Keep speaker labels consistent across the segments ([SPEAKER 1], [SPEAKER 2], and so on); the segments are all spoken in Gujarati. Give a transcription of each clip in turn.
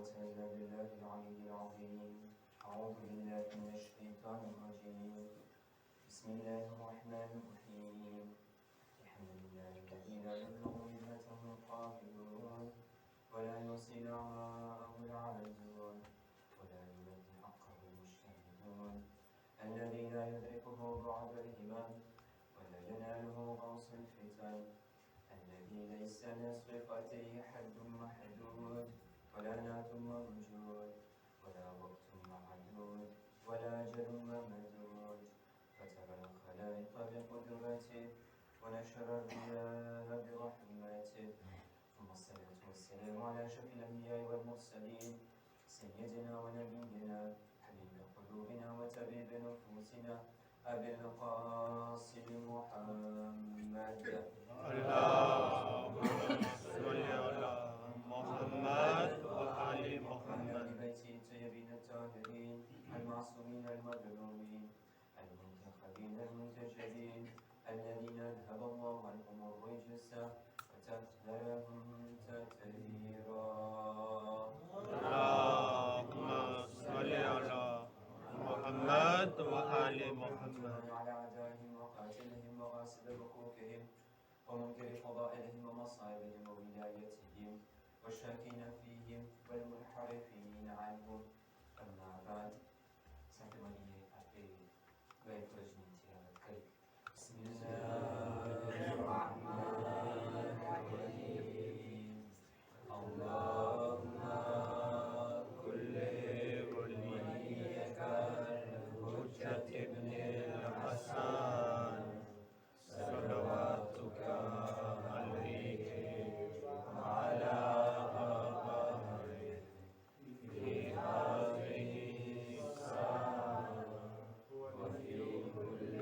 [SPEAKER 1] قوة إلا بالله العلي العظيم. أعوذ بالله من الشيطان الرجيم. بسم الله الرحمن الرحيم. الحمد لله الذي لا يبلغ ملته القائلون ولا يوصي أعماءه العابدون ولا يبدي حقه المجتهدون الذي لا يدركه بعد الإيمان ولا يناله غوص الفتن الذي ليس لصفته حد محدود ولا نعت موجود ولا وقت معدود ولا أجل ممدود فترى الخلائق بقدرته ونشر الرياح برحمته ثم الصلاة والسلام على أشرف الأنبياء والمرسلين سيدنا ونبينا حبيب قلوبنا وطبيب نفوسنا أبي القاسم محمد.
[SPEAKER 2] اللهم صل على محمد وآل محمد.
[SPEAKER 1] ببيته الطيبين الطاهرين المعصومين المظلومين المنتخبين المنتجبين الذين أذهب الله عنهم الرجس وطهرهم تطهيرا.
[SPEAKER 2] اللهم صل على محمد وآل محمد.
[SPEAKER 1] على أعدائهم وقاتلهم وغاسل ركوكهم ومنكر فضائلهم ومصائبهم وولايتهم والشاكين فيهم والمنحرفين عنهم. أما بعد سنتمنى غير رجنتي على الكلب. بسم الله الرحمن الرحيم. اللهم كل وليك الحجة ابن الحسن صلواتك عليه وعلى آبائه في هذه الساعة وفي كل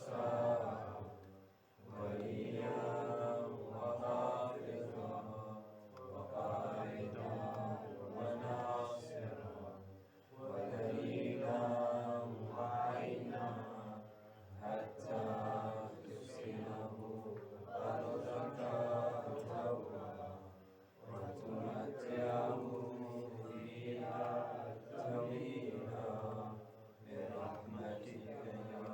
[SPEAKER 1] ساعة وليا وحافظا وقائدا وناصرا ودليلا وعينا حتى تسكنه أرضك طوعا وتمتعه فيها طويلا برحمتك يا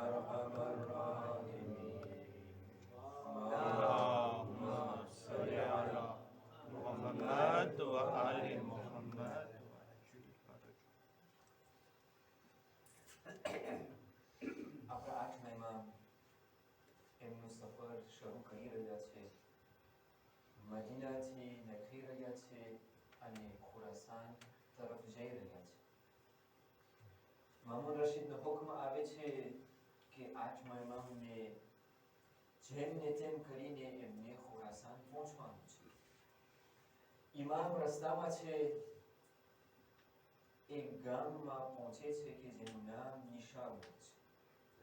[SPEAKER 1] أرحم الراحمين.
[SPEAKER 2] اللهم صل على محمد وآل محمد.
[SPEAKER 1] આપણા 8 મહિમાં એમનું સફર શરૂ કરી રહ્યા છે. મદીનાથી નીકળી રહ્યા છે અને ખુરાસાન તરફ જઈ રહ્યા છે. મામૂન રશીદનો હુકમ આવે છે કે 8 મહિમાને જેમ ને તેમ કરીને એમને ખુરાસાન પહોંચવાનું છે. ઇમામ રસ્તામાં છે, એક ગામમાં પહોંચે છે કે જેનું નામ નિશાબુર છે.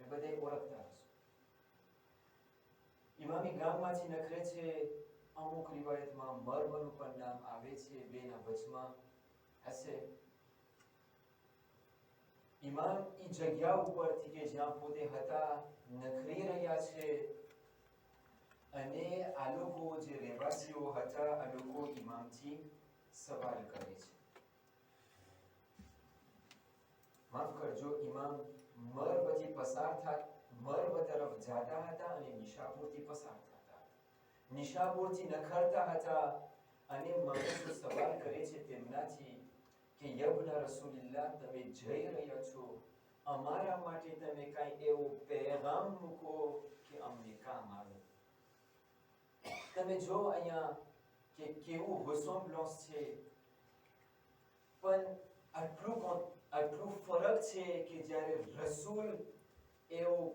[SPEAKER 1] એ બધે ઓળખતા હશો. ઇમામી ગામમાંથી નખરે છે. અમુક રિવાયતમાં મરબનું પણ નામ આવે છે. બેના વચમાં હશે. ઇમામ ઈ જગ્યા ઉપરથી કે જ્યાં પોતે હતા નખરી રહ્યા છે અને આ લોકો જે રહેવાસીઓ હતા આ લોકો ઇમામથી સવાલ કરે છે. માફ કરજો, ઇમામ મરબથી પસાર થતા, મરબ તરફ જતા હતા અને નિશાપુરથી પસાર થતા હતા. નિશાપુરથી નખરતા હતા અને માણસો સવાલ કરે છે તેમનાથી કે યબ્ન રસૂલિલ્લાહ, તમે જઈ રહ્યા છો, અમારા માટે તમે કાંઈ એવો પેગામ મૂકો કે અમને કામ આવે. તમે જો અહીંયા કે કેવું હોસોમ્બ્લોસ છે, પણ આટલું ફરક છે કે જ્યારે રસૂલ એવું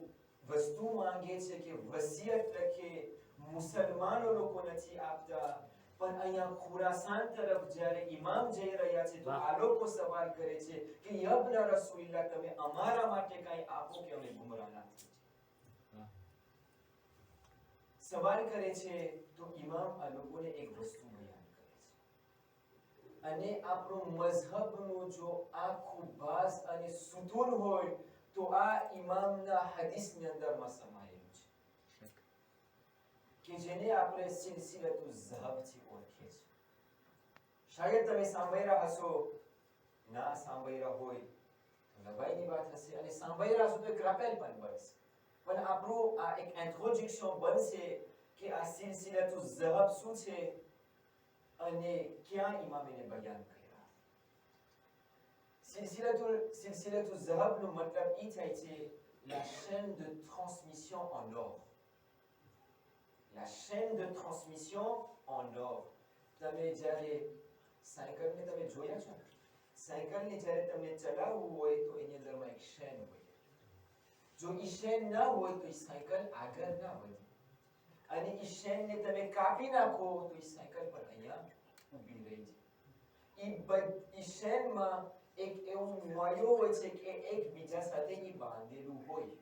[SPEAKER 1] વસ્તુ માંગે છે કે વસિયત લખે, મુસલમાનો લોકો નથી આપતા, પણ અહીંયા ખુરાસાન તરફ જ્યારે ઇમામ જઈ રહ્યા છે તો આ લોકો સવાલ કરે છે કે યબ્ન રસૂલિલ્લાહ, તમે અમારા માટે કાંઈ આપો કે અમે ગુમરાહ ના થઈ જાય. સવાલ કરે છે તો ઇમામ આ લોકોને એક વસ્તુ બયાન કરે છે અને આપણું મઝહબનું જો આખું બાઝ અને સુતૂન હોય તો આ ઇમામના હદીસની અંદરમાં સમાયેલું છે કે જેને આપણે સિલસિલતુ ઝહબથી ઓળખીએ છીએ. શાયદ તમે સાંભળી રહ્યા હશો, ના સાંભળી રહ્યા હોય તો નવાઈની વાત હશે, અને સાંભળી રહ્યા હશો તો એક rappel પણ બનશે. પણ આપણું આ એક ઇન્ટ્રોડક્શન બનશે કે આ સિલસિલતુ ઝહબ શું છે અને ક્યાં ઇમામ એને બયાન કર્યા. સિલસિલતુ ઝહબ નો મતલબ એ થાય છે la chaîne de transmission en or. La chaîne de transmission en or. તમે જ્યારે સાયકલને તમે જોયા છો, સાયકલને જ્યારે તમે ચલાવવું હોય તો એની અંદરમાં એક શેન હોય. જો એ શેન ના હોય તો એ સાયકલ આગળ ના વધે, અને એ શેનને તમે કાપી નાખો તો એ સાયકલ પર અહીંયા ઊભી રહી જાય. એ શેનમાં એક એવું નોયો હોય છે કે એકબીજા સાથે એ બાંધેલું હોય.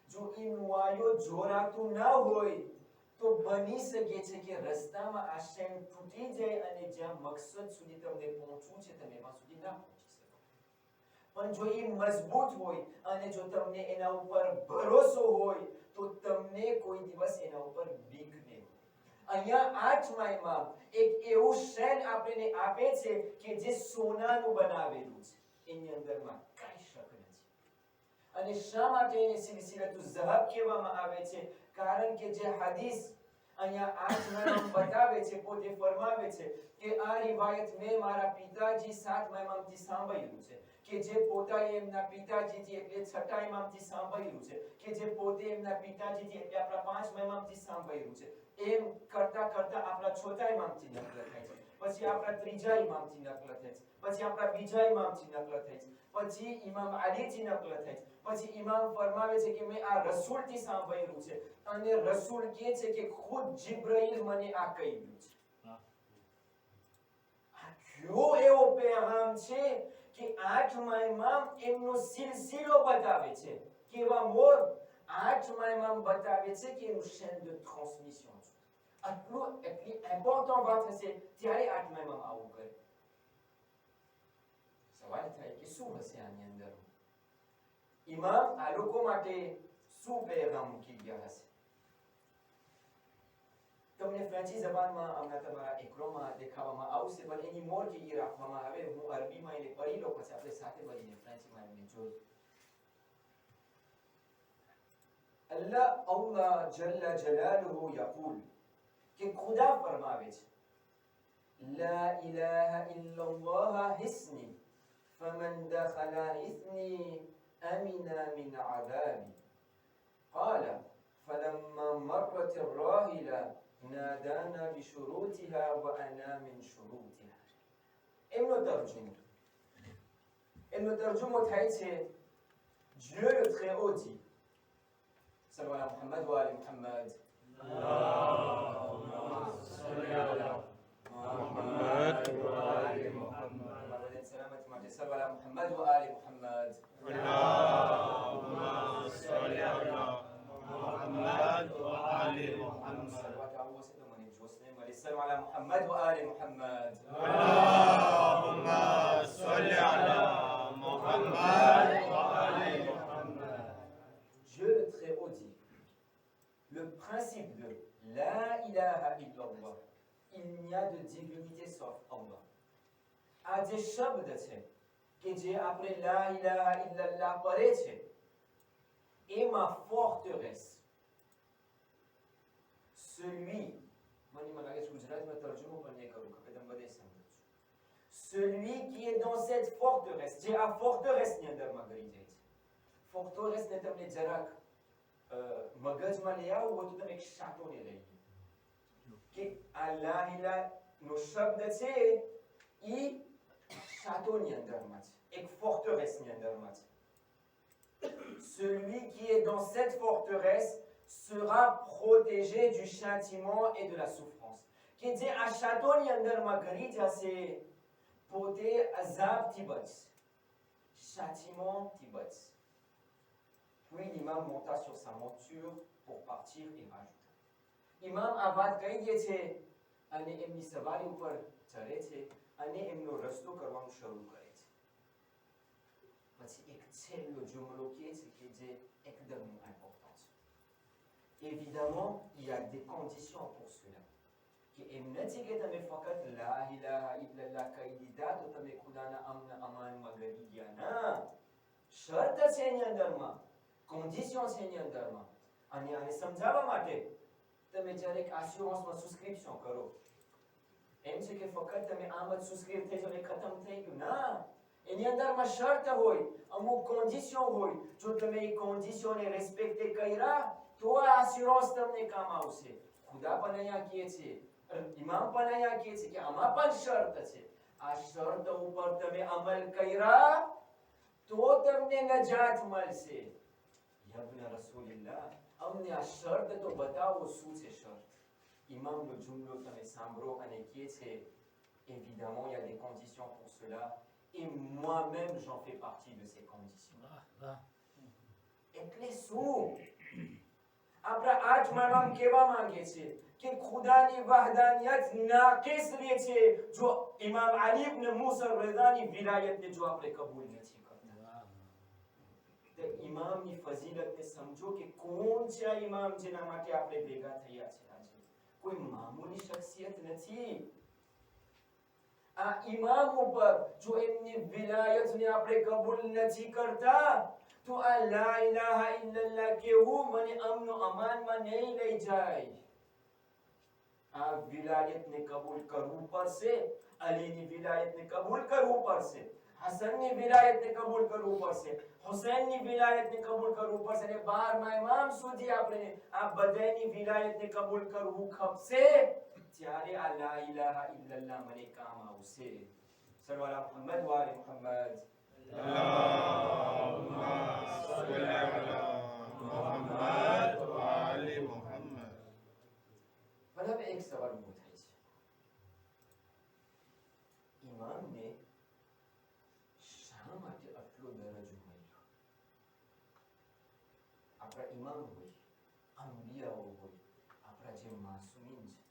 [SPEAKER 1] જો એ નોયો જોડાતું ના હોય તો બની શકે છે કે રસ્તામાં આ શેન તૂટી જાય અને જ્યાં મકસદ સુધી તમને પહોંચવું છે તમે એમાં સુધી ના પહોંચી શકો. પણ જો એ મજબૂત હોય અને જો તમને એના ઉપર ભરોસો હોય તો તમને કોઈ દિવસ એના ઉપર બીક નહીં હોય. અહીંયા 8મા ઇમામ એક એવું શેન આપણને આપે છે કે જે સોનાનું બનાવેલું છે, એની અંદરમાં કાંઈ શક નથી. અને શા માટે એને સિલસિલતુ ઝહબ કહેવામાં આવે છે? કારણ કે જે હદીસ અહીંયા 8મા ઇમામ બતાવે છે, પોતે ફરમાવે છે કે આ રિવાયત મેં મારા પિતાજી 7મા ઇમામથી સાંભળ્યું છે, કે જે પોતાએ એમના પિતાજીથી એટલે 6ઠા ઇમામથી સાંભળ્યું છે, કે જે પોતે એમના પિતાજીથી એટલે આપણા 5મા ઇમામથી સાંભળ્યું છે. એમ કરતા કરતા આપણા 6થા ઇમામથી નકલ થાય છે, પછી આપણા 3જા ઇમામથી નકલ થાય છે, પછી આપણા 2જા ઇમામથી નકલ થાય છે, પછી ઇમામ અલીથી નકલ થાય છે, પછી ઇમામ ફરમાવે છે કે મેં આ રસૂલથી સાંભળ્યું છે, અને રસૂલ કહે છે કે ખુદ જિબ્રાઈલ મને આ કહ્યું છે. આ કયો એવો પેગામ છે કે 8મા ઇમામ એમનો સિલસિલો બતાવે છે. કેવા મોર 8મા ઇમામ બતાવે છે કે એનું chaîne de transmission છે. એટલી ઇમ્પોર્ટન્ટ વાત હશે ત્યારે 8મા ઇમામ આવું કરે. સવાલ થાય કે શું હશે આની અંદર? ઇમામ આ લોકો માટે શું પેગામ મૂકી ગયા હશે? તમને ફ્રેન્ચી જબાનમાં હમણાં તમારા એકરોમાં દેખાવામાં આવશે, પણ એની મોર કે એ રાખવામાં આવે. હું અરબીમાં એને પઢી લો, પછી આપણે સાથે મળીને ફ્રેન્ચીમાં એને જોઈશું. Allah જલ્લ જલાલુહુ યકૂલ, કે ખુદા ફરમાવે છે, લા ઇલાહા ઇલ્લલ્લાહ હિસ્ની ફમન દખલા હિસ્ની અમિના મિન અઝાબી قال فلما مرت الراحلة نادانا بشروطها وأنا من شروطها. એમનો તર્જુમો થાય છે, Dieu le Très-Haut dit, sallu ala Muhammad wa ali Muhammad, Allahumma salli ala Muhammad wa ali Muhammad, sallu ala Muhammad wa ali Muhammad, Allahumma salli ala محمد وآل محمد. صلوا على محمد وآل محمد.
[SPEAKER 2] اللهم صل على محمد وآل محمد.
[SPEAKER 1] Dieu le Très-Haut dit, le principe de La ilaha illallah, il n'y a de divinité sauf Allah, આ જે શબ્દ છે કે જે આપણે La ilaha illallah પઢે છે, એમાં forteresse, celui, મને લાગે છે ગુજરાતીમાં તર્જુમો પણ નહીં કરું, કે તમે બધે સમજો છો, celui qui est dans cette forteresse, જે આ forteresse ની અંદરમાં ગઈ જાય છે. forteresse ને તમને જરાક મગજમાં લઈ આવો તો તમે એક શાટોને લઈ કે આ લા ઇલાહ નો શબ્દ છે એ શાટોની અંદરમાં છે, એક forteresse ની અંદરમાં છે. Celui qui est dans cette forteresse sera protégé du châtiment et de la souffrance. Que જે આ શાટોની અંદરમાં ગરી જશે પોતે અઝાબથી બચશે, châtiment-થી બચશે. Puis l'imam monta sur sa monture pour partir et rajouta. Imam આ વાત કહી દે છે અને એમની સવારી ઉપર ચડે છે અને એમનો રસ્તો કરવાનું શરૂ કરે છે. પછી એક છેલ્લો જુમલો કહે છે કે જે એકદમ important છે. Évidemment, il y a des conditions pour cela. કે એમ નથી કે તમે ફક્ત લા ઇલાહા ઇલ્લલ્લાહ કહી દીધા તો તમે ખુદાના અમન અમાનમાં ગરી ગયા. ના, શરત છે એની અંદરમાં, કન્ડિશન છે એની અંદરમાં. અને આને સમજાવવા માટે તમે જ્યારે એક આશ્યોરન્સમાં સબસ્ક્રિપ્શન કરો, એમ છે કે ફક્ત તમે આમ જ સબસ્ક્રાઇબ થઈ જાવ ને ખતમ થઈ ગયું. ના, એની અંદરમાં શરત હોય, અમુક કન્ડિશન હોય. જો તમે એ કન્ડિશનને રિસ્પેક્ટ કર્યા તો આ આશ્યોરન્સ તમને કામ આવશે. ખુદા પણ અહીંયા કહે છે, ઇમામ પણ અહીંયા કહે છે કે આમાં પણ શરત છે. આ શરત ઉપર તમે અમલ કર્યા તો તમને નજાત મળશે. યબ્ન રસૂલિલ્લાહ, અમને આ શરત તો બતાવો, શું છે શરત? ઇમામનો જુમલો તમે સાંભળો અને કહે છે, évidemment il y a des conditions pour cela et moi-même j'en fais partie de ces conditions. એટલે શું? આપણા આઠમામાં કહેવા માંગે છે કે ખુદાની વહદાનિયત નાકિસ રહે છે જો ઇમામ અલી ઇબ્ન મૂસા રઝાની વિલાયતને જો આપણે કબૂલ નથી કરતા. તો ઇમામની ફઝીલતને સમજો કે કોણ છે આ ઇમામ જેના માટે આપણે ભેગા થયા છે આજે. કોઈ મામૂલી શખ્સિયત નથી. આ ઇમામ ઉપર જો એમની વિલાયતને આપણે કબૂલ નથી કરતા તો આ લા ઇલાહા ઇલ્લલ્લાહ કેવું મને અમનો અમાનમાં નહીં લઈ જાય. આ વિલાયતને કબૂલ કરવું પડશે, અલીની વિલાયતને કબૂલ કરવું પડશે, હસનની વિલાયતને કબૂલ કરવું પડશે, હુસૈનની વિલાયતને કબૂલ કરવું પડશે અને 12મા ઇમામ સુધી આપણે આ બધાની વિલાયતને કબૂલ કરવું ખપશે. ત્યારે આ લા ઇલાહા ઇલ્લલ્લાહ મને કામ આવશે. સલ્લલ્લાહુ મુહમ્મદ વ આલે મુહમ્મદ.
[SPEAKER 2] અલ્લાહુમ્મા સલ્લી અલા મુહમ્મદ વ આલે મુહમ્મદ.
[SPEAKER 1] પણ હવે એક સવાલ ઊભો થાય છે, ઇમામને શા માટે આટલો દરજ્જો મળ્યો? આપણા ઇમામ હોય, અંબિયાઓ હોય, આપણા જે માસૂમીન છે,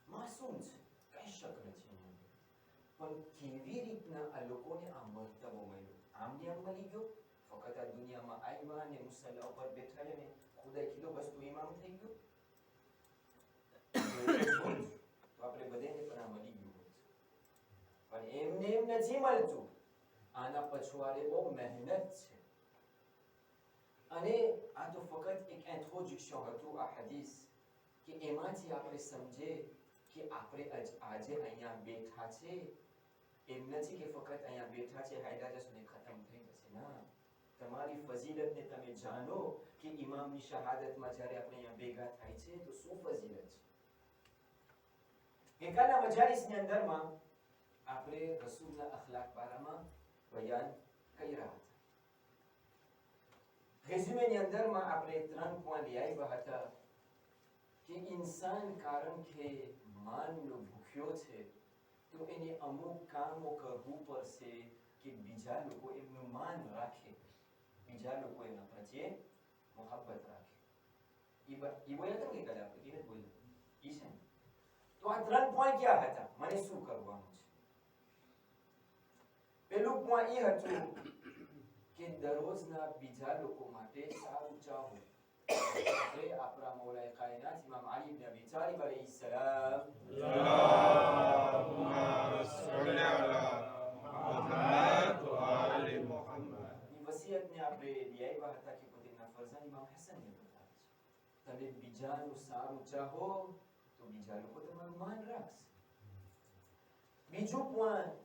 [SPEAKER 1] માસૂમ છે, કઈ શક નથી એમાં. પણ કેવી રીતના આ લોકોને આ મર્તબો મળ્યો? આમને આમ મળી ગયો? ફક્ત આ દુનિયામાં આવ્યા ને મુસલ્લા ઉપર બેઠા ને ખુદા કીધું બસ તું ઇમામ થઈ ગયો? તો આપણે બધાને પણ આ મળી ગયું હોત. પણ એમને એમ નથી મળતું. આના પછવાડે બહુ મહેનત છે. અને આ તો ફક્ત એક ઇન્ટ્રોડક્શન હતું આ હદીસ, કે એમાંથી આપણે સમજે કે આપણે આજે અહીંયા બેઠા છે એમ નથી કે ફક્ત અહીંયા બેઠા છે હાયદા જશો ને ખતમ થઈ જશે. ના, તમારી ફઝીલતને તમે જાણો કે ઇમામની શહાદતમાં જ્યારે આપણે અહીંયા ભેગા થાય છે તો શું ફઝીલત છે. ગઈકાલના મજાલિસની અંદરમાં આપણે રસૂલના અખલાક બારામાં બયાન કર્યા હતા. રેઝ્યુમેની અંદરમાં આપણે 3 પોઈન્ટ લઈ આવ્યા હતા કે ઇન્સાન કારણ કે માનનો ભૂખ્યો છે તો એને અમુક કામો કરવું પડશે કે બીજા લોકો એમનું માન રાખે, બીજા લોકો એના પ્રત્યે મોહબ્બત રાખે. એ બોલ્યા હતા કે કદાચ આપણે કેને બોલ્યા ઈ છે. તો આ 3 પોઈન્ટ ક્યાં હતા? મને શું કરવાનું છે? પહેલું પોઈન્ટ એ હતું કે દરરોજના બીજા લોકો માટે સારું ચાહો. આપણા મૌલાએ કાયનાત ઇમામ અલી ઇબ્ન અબી તાલિબ અલૈહિસ્સલામ
[SPEAKER 2] અલ્લાહુમ્મા સલ્લી અલા મુહમ્મદ વ આલે મુહમ્મદ
[SPEAKER 1] ની વસિયતને આપણે લઈ આવ્યા હતા કે પોતાના ફરઝાન ઇમામ હસનને બતાવે છે, તમે બીજાનું સારું ચાહો તો બીજા લોકો તમારું માન રાખશે. બીજું પોઈન્ટ,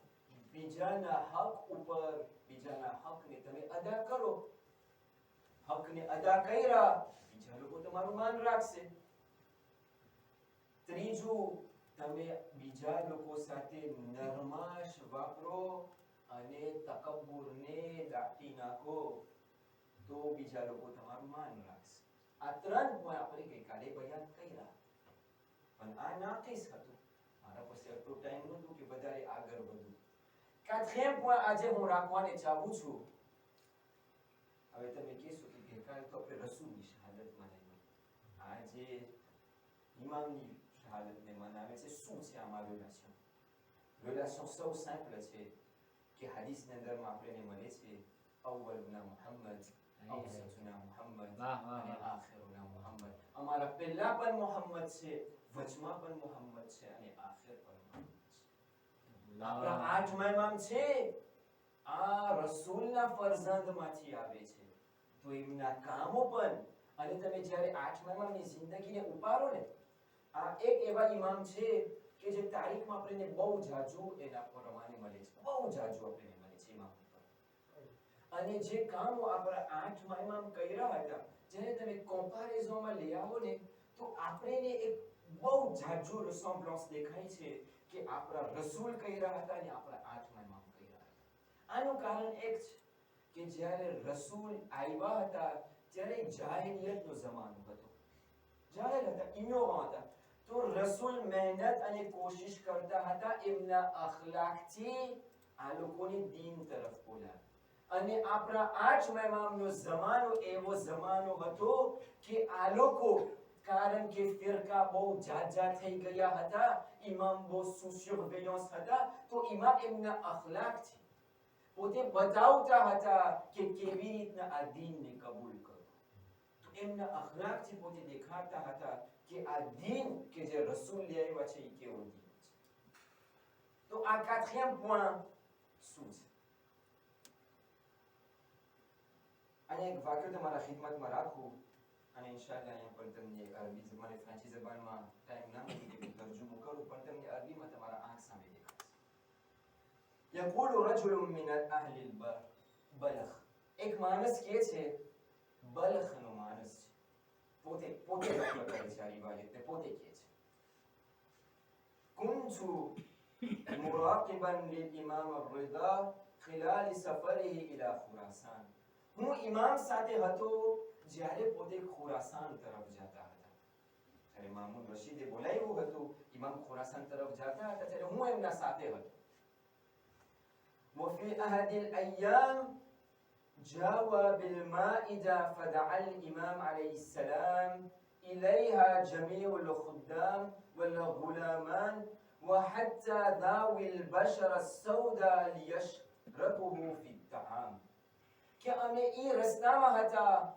[SPEAKER 1] બીજાના હક ઉપર બીજાના હકને તમે અદા કરો. હકને અદા કર્યા બીજા લોકો તમારું માન રાખશે. ત્રીજું, તમે બીજા લોકો સાથે નરમાશ વાપરો અને તકબ્બુરને દાટી નાખો તો બીજા લોકો તમારું માન રાખશે. આ 3 પોઈન્ટ આપણે ગઈકાલે બયાન કર્યા. પણ આ નાકિસ હતું. મારા પાસે એટલો ટાઈમ નહોતો કે વધારે આગળ વધું. 4 પોઈન્ટ આજે હું રાખવાને ચાહું છું. હવે તમે કહેશો કે ગઈકાલે તો આપણે રસૂલની શહાદતમાં લઈએ, આજે ઇમામની શહાદતને મનાવે છે. શું છે આમાં રિલેશન? રિલેશન સૌ સિમ્પલ છે કે હદીસની અંદરમાં આપણને મળે છે અવ્વલુના મુહમ્મદ, અવસતુના મુહમ્મદ અને આખિરુના મુહમ્મદ. અમારા તમારા પહેલા પણ મોહમ્મદ છે, વચમાં પણ મોહમ્મદ છે અને આખિર પણ મોહમ્મદ છે. આપણા 8મા ઇમામ છે, આ રસૂલના ફરઝંદમાંથી આવે છે, તો એમના કામો પણ, અને તમે જ્યારે 8મા ઇમામની જિંદગીને ઉપાડો ને, આ એક એવા ઇમામ છે કે જે તારીખમાં આપણને બહુ જાજુ એના પ્રમાણે મળે છે, બહુ જાજુ આપણને મળે છે ઇમામ ઉપર. અને જે કામો આપણા 8મા ઇમામ કર્યા હતા, જ્યારે તમે કમ્પેરિઝનમાં લઈ આવો ને, તો આપણને એક બહુ જાજુ રિસેમ્બલન્સ દેખાય છે કે આપણા રસૂલ કર્યા હતા અને આપણા 8મા ઇમામ કર્યા હતા. આનું કારણ એક છે કે જ્યારે રસૂલ આવ્યા હતા ત્યારે જાહેલિયતનો જમાનો હતો, જાહેલ હતા, ઇગ્નોરન્ટ હતા. તો રસૂલ મહેનત અને કોશિશ કરતા હતા એમના અખલાકથી આ લોકોને દીન તરફ બોલાવે. અને આપણા 8મા ઇમામનો જમાનો એવો જમાનો હતો કે આ લોકો, કારણ કે ફિરકા બહુ જાજા થઈ ગયા હતા, ઇમામ બહુ સુસુર્વેયન્સ હતા, તો ઇમામ એમના અખલાકથી પોતે બતાવતા હતા કે કેવી રીતના આ દીનને કબૂલ કરવું. તો એમના અખલાકથી પોતે દેખાડતા હતા કે આ દીન કે જે રસૂલ લઈ આવ્યા છે એ કેવો દીન છે. તો આ 4ème point શું છે? અને એક વાક્ય તમારા ખિદમતમાં રાખું, અને ઇન્શાઅલ્લાહ અહીંયા પણ તમને અરબી મને ફ્રાંસી જબાનમાં ટાઈમ ના મળે કે તરજુમો કરું, પણ તમને અરબીમાં તમારા આંખ સામે દેખાશે. يقول رجل من اهل البلخ, એક માણસ કહે છે, બલખનો માણસ છે, પોતે નકલ કરે છે આ રિવાયતને, પોતે કહે છે, كنت مراقبا للإمام الرضا خلال سفره إلى خراسان. હું ઇમામ સાથે હતો જ્યારે પોતે ખુરાસાન તરફ જતા હતા. ત્યારે મામૂન રશીદે બોલાવ્યું હતું, ઇમામ ખુરાસાન તરફ જતા હતા ત્યારે હું એમના સાથે હતો. وفي أحد الأيام جاوى بالمائدة فدعا الإمام عليه السلام إليها جميع الخدام والغلامان وحتى ذوي البشرة السوداء ليشركوا في الطعام. કે અમે ઈ રસ્તામાં હતા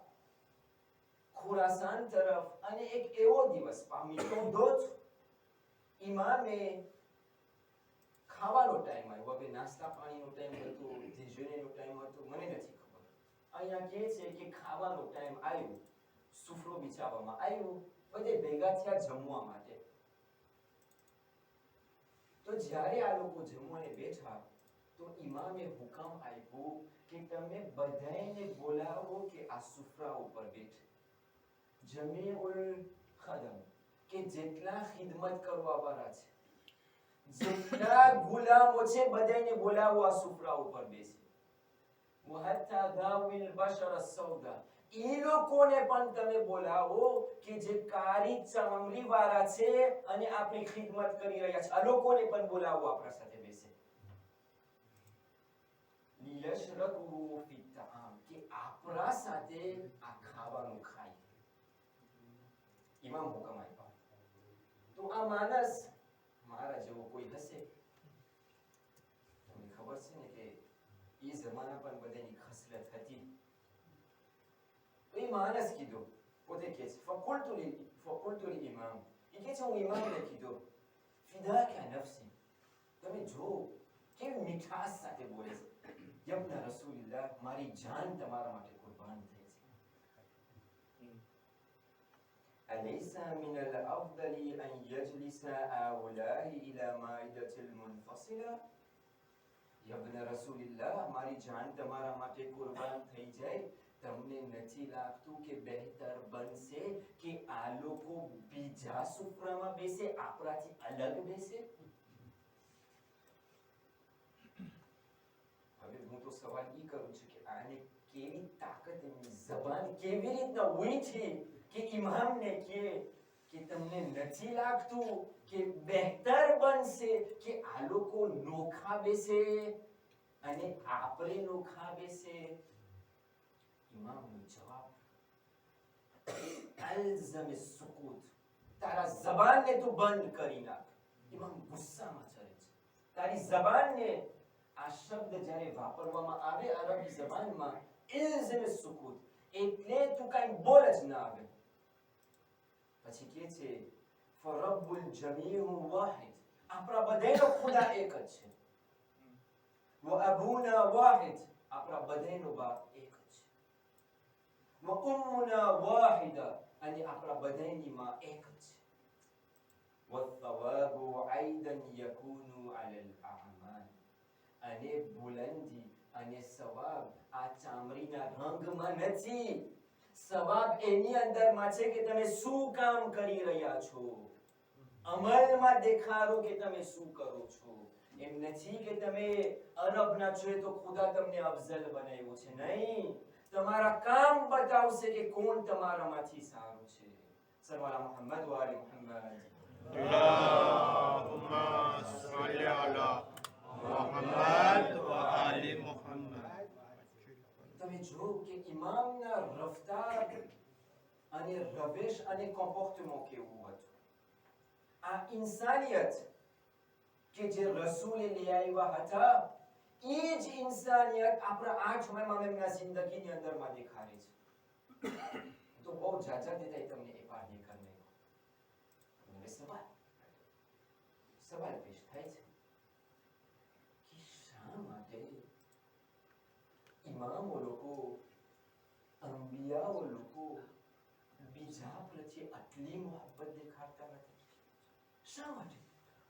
[SPEAKER 1] ખુરાસાન તરફ, અને એક એવો દિવસ પામીતો દોત ઇમામે ખાવાનો ટાઈમ આવ્યો. હવે નાસ્તા પાણીનો ટાઈમ હતો, દેજોનેનો ટાઈમ હતો, મને નથી ખબર. અહીંયા કહે છે કે ખાવાનો ટાઈમ આવ્યો, સુફરો બિછાવવામાં આવ્યો, બધે ભેગા થયા જમવા માટે. તો જ્યારે આ લોકો જમવાને બેઠા તો ઇમામે હુકમ આપ્યો કે તમે બધાને બોલાવો કે આ સુફરા ઉપર બેઠે. જમીઉલ ખદમ, કે જેટલા ખિદમત કરવા વાળા છે, જેટલા ગુલામો છે, બધાને બોલાવો આ સુફરા ઉપર બેસે. વહત્તા દાવિલ બશર સૌદા, ઈ લોકોને પણ તમે બોલાવો કે જે કાળી ચામડી વાળા છે અને આપણી ખિદમત કરી રહ્યા છે, આ લોકોને પણ બોલાવો આપણા સાથે બેસે. લિયશરકુ ફી તઆમ, કે આપણા સાથે આ ખાવાનું ખાય. ઇમામ હુકમ આપ્યા. તો આ માણસ મારા જેવો કોઈ હશે, તમને ખબર છે ને કે એ જમાના પણ બધાની ખસલત હતી. તો એ માણસ કીધું, પોતે કહે છે, ફકુલતુ લિલ ઇમામ, એ કહે છે હું ઇમામને કીધું, ફિદાકા નફસી, તમે જો કેવી મીઠાશ સાથે બોલે છે, યબ્ન રસૂલિલ્લાહ, મારી જાન તમારા માટે કુરબાન થઈ છે. أليس من الأفضل أن يجلس هؤلاء إلى مائدة المنفصلة؟ يا ابن رسول الله, મારી જાન તમારા માટે કુરબાન થઈ જાય, તમને નથી લાગતું કે બહેતર બનશે કે આ લોકો બીજા સુફરામાં બેસે, આપણાથી અલગ બેસે? હવે હું તો સવાલ ઈ કરું છું કે આને કેવી તાકાત, એમની જબાન કેવી રીતના ઉઠી કે ઇમામને કે તમને નથી લાગતું કે બહેતર બનશે કે આ લોકો નોખા બેસે અને આપણે નોખા બેસે? ઇમામનો જવાબ, અલઝમ સુકૂત, તારા જબાનને તું બંધ કરી નાખ. ઇમામ ગુસ્સામાં ચડે છે. તારી જબાનને, આ શબ્દ જ્યારે વાપરવામાં આવે અરબી જબાનમાં, ઇલ્ઝમ સુકૂત, એટલે તું કઈ બોલ જ ના આવે. પછી કે છે ફરબ્બુલ જમીઉ વાહિદ, આપણા બધાનો ખુદા એક જ છે. વ અબુના વાહિદ, આપણા બધાનો બાપ એક જ છે. વ ઉમ્મુના વાહિદા, અને આપણા બધાની માં એક જ છે. والثواب أيضا يكون على الأعمال, અને બુલંદી અને સવાબ આ ચામડીના રંગમાં નથી. સવાબ એની અંદરમાં છે કે તમે શું કામ કરી રહ્યા છો, અમલમાં દેખાડો કે તમે શું કરો છો. એમ નથી કે તમે અરબના છો તો ખુદા તમને અફઝલ બનાવ્યો છે. નહીં, તમારા કામ બતાવશે કે કોણ તમારામાંથી સારું છે. સલ્લલ્લાહુ મુહમ્મદ વ આલી મુહમ્મદ.
[SPEAKER 2] اللهم صل على محمد وآل محمد.
[SPEAKER 1] તમે જો કે ઇમામના રફતાર અને રવેશ અને કોમ્પોર્ટમેન્ટ કેવું હતું. આ ઇન્સાનિયત કે જે રસૂલે લઈ આવ્યા હતા, એ જ ઇન્સાનિયત આપણા 8 મહિનામાં એમના જિંદગીની અંદરમાં દેખાડે છે. તો બહુ જાજા દેતા તમને એ પાર દેખાડને સવાલ પેશ થાય છે કે શા માટે ઇમામો લોકો, અંબિયાઓ લોકો બીજા પ્રત્યે આટલી મોહબ્બત દેખાડતા નથી? શા માટે?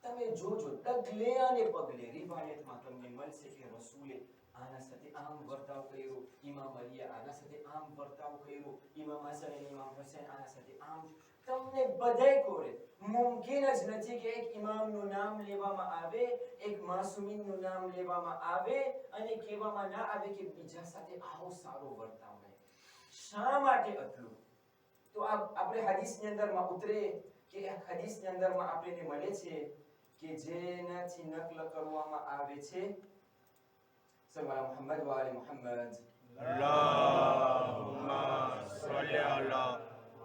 [SPEAKER 1] તમે જોજો, ડગલે અને પગલે રિવાયતમાં તમને મળશે કે રસૂલે આના સાથે આમ વર્તાવ કર્યો, ઇમામ અલીએ આના સાથે આમ વર્તાવ કર્યો, ઇમામ હસન અને ઇમામ હુસૈન આના સાથે આમ. તમને બધાય કોરે મુમકિન જ નથી કે એક ઇમામનું નામ લેવામાં આવે, એક માસૂમીનનું નામ લેવામાં આવે અને કહેવામાં ના આવે કે બીજા સાથે આવો સારો વર્તાવ કરે. શા માટે આટલું? તો આપણે હદીસની અંદરમાં ઉતરે કે હદીસની અંદરમાં આપણને મળે છે કે જેનાથી નકલ કરવામાં આવે છે સલ્લલ્લાહુ મુહમ્મદ વ આલી મુહમ્મદ.
[SPEAKER 2] اللهم صل على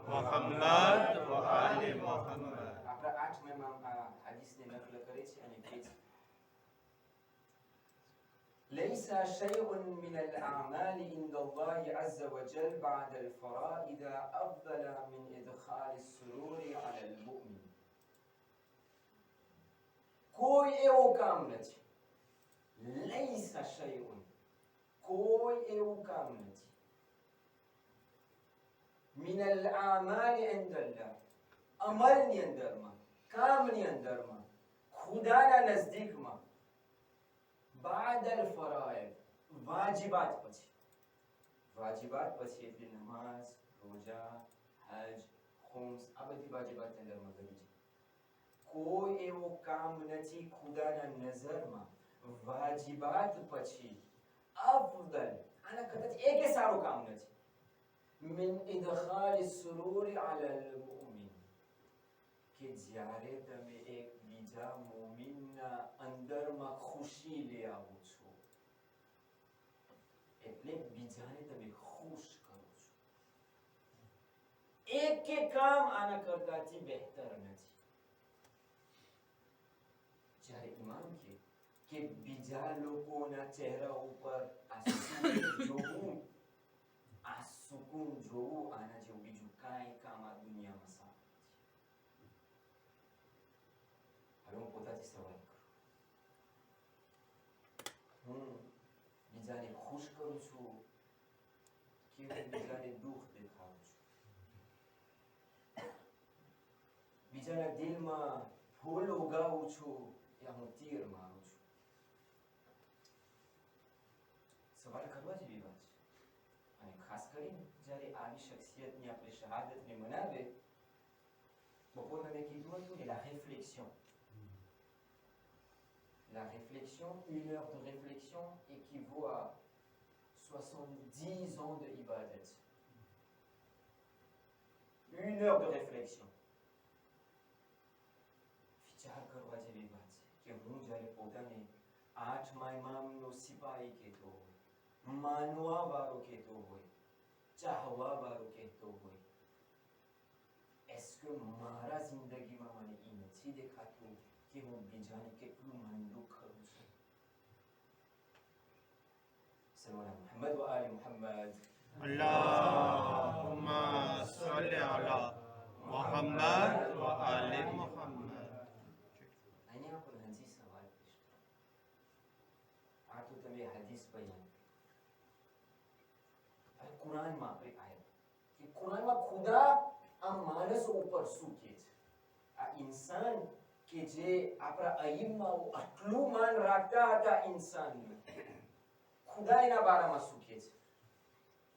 [SPEAKER 2] محمد وآل محمد.
[SPEAKER 1] આપણા 8 મહિનામાં આ હદીસને નકલ કરે છે અને કહે છે ليس شيء من الأعمال عند الله عز وجل بعد الفرائض أفضل من إدخال السرور على المؤمن. કોઈ એવું કામ નથી, ليس شيء, કોઈ એવું કામ નથી, من الأعمال عند الله, અમલની અંદરમાં, કામની અંદરમાં, ખુદાના નજદીકમાં, بعد الفرائض, વાજિબાત પછી. વાજિબાત પછી એટલે નમાઝ, રોજા, હજ, ખુમ્સ, આ બધી વાજિબાતની અંદરમાં કરી છે. કોઈ એવો કામ નથી ખુદાના નજરમાં વાજિબાત પછી અફદલ, આના કરતા એકે સારું કામ નથી, મિન ઇદખાલ સુરૂર અલા અલ-મુમિન, કે જ્યારે તમે એક બીજા મુમિનના અંદરમાં ખુશી લઈ આવો છો, એટલે બીજાને તમે ખુશ કરો છો. એક કામ આના કરતાથી બહેતર નથી. જ્યારે ઇમામ કે બીજા લોકોના ચહેરા ઉપર આ જોવું, આ સુકૂન જોવું, આના જેવું બીજું કાંઈ કામ આ દુનિયામાં સારું નથી. હવે હું પોતાથી સવાલ કરું, હું બીજાને ખુશ કરું છું કે હું બીજાને દુઃખ દેખાડું છું? બીજાના દિલમાં ફૂલ ઉગાવું છું યા હું તીર મારું છું? સવાલ કરવા જેવી વાત છે. અને ખાસ કરીને જ્યારે આવી શખ્સિયતની આપણે શહાદતને મનાવે, બપોરના મેં કીધું હતું કે la réflexion, une heure de réflexion équivaut à 70 ans de ibadat. Une heure de réflexion. વિચાર કરવા જેવી વાત છે કે હું જ્યારે પોતાને 8મા ઇમામનો સિપાહી કહેતો હોય, માનવા વાળો કહેતો હોય, ચાહવા વાળો કહેતો હોય, est-ce que મારા જિંદગીમાં મને એ નથી દેખાતું કે હું બીજાને કેટલું મનદુખ કરું છું? સલ્લલ્લાહુ મુહમ્મદ વ આલી મુહમ્મદ.
[SPEAKER 2] اللهم صل على محمد وآل محمد.
[SPEAKER 1] અહીંયા પણ હજી સવાલ પૂછતો. આ તો તમે હદીસ બયાન અને કુરાનમાં આપણે આયા કે કુરાનમાં ખુદા આ માણસ ઉપર શું કહે છે. આ ઇન્સાન કે જે આપણા અય્યમમાં આટલું માન રાખતા હતા ઇન્સાનનું, ખુદા એના બારામાં શું કહે છે.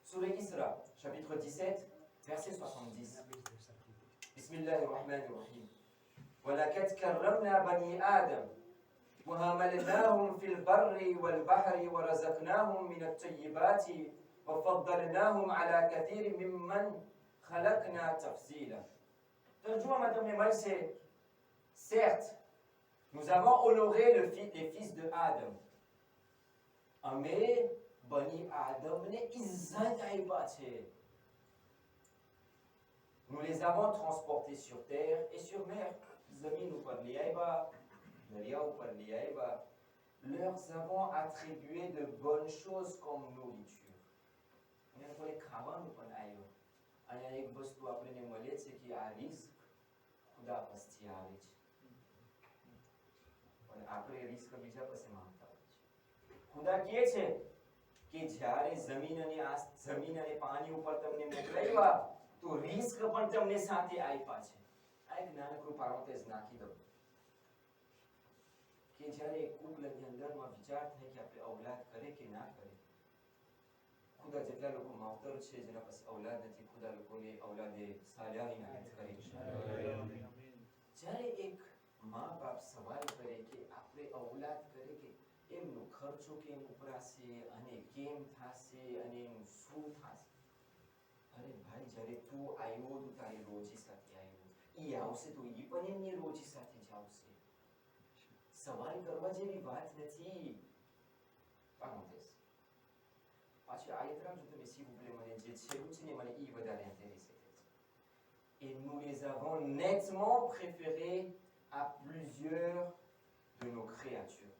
[SPEAKER 1] સૂરે ઇસ્રા chapitre 17 verset 70. બિસ્મિલ્લાહિર રહમાનિર Rahim. ولقد كرمنا بني آدم وحملناهم في البر والبحر ورزقناهم من الطيبات وفضلناهم على كثير ممن خلقنا تفضيلا. ترجمة من ملسé. Certes, nous avons honoré les fils de Adam. અમે બની આદમને ઇઝ્ઝત આપ્યા છે. Nous les avons transportés sur terre et sur mer. Zamine ઉપર લઈ આવ્યા, દરિયા ઉપર લઈ આવ્યા. Leur avons attribué de bonnes choses comme nourriture. અને કોઈ ખાવાનું પણ આવ્યું. અને એક વસ્તુ આપણને મળે છે કે આ રિસ્ક ખુદા પાસેથી આવે છે. પણ આપણે રિસ્ક બીજા પાસે માંગતા હોય છે. ખુદા કહે છે કે જ્યારે જમીન અને પાણી ઉપર તમને મોકલાવ્યા તો રિસ્ક પણ તમને સાથે આપ્યા છે. આ એક નાનકડું પારોતેજ નાખી દો કે જ્યારે કુકલની અંદરમાં વિચાર થાય કે આપણે ઔલાદ કરે કે ના કરે. ખુદા જેટલા લોકો માવતર છે જેના પાસે ઔલાદ નથી, ખુદા લોકોને ઔલાદે સાલિહાની નાત કરે છે. જ્યારે એક મા બાપ સવાલ કરે કે આપણે ઔલાદ કરે કે એમનો ખર્ચો કેમ ઉપરાશે અને કેમ થશે અને એનું શું થશે. અરે ભાઈ, જ્યારે તું આવ્યો તો તારી રોજી સાથે આવ્યો, ઈ આવશે તો ઈ પણ એમની રોજી સાથે જ આવશે. સવાલ કરવા જેવી વાત નથી. પાછું આયત રાખજો તમે s'il vous plaît, મને જે છેલ્લું છે ને મને ઈ વધારે ઇન્ટરેસ્ટ છે. Et nous les avons nettement préférés à plusieurs de nos créatures.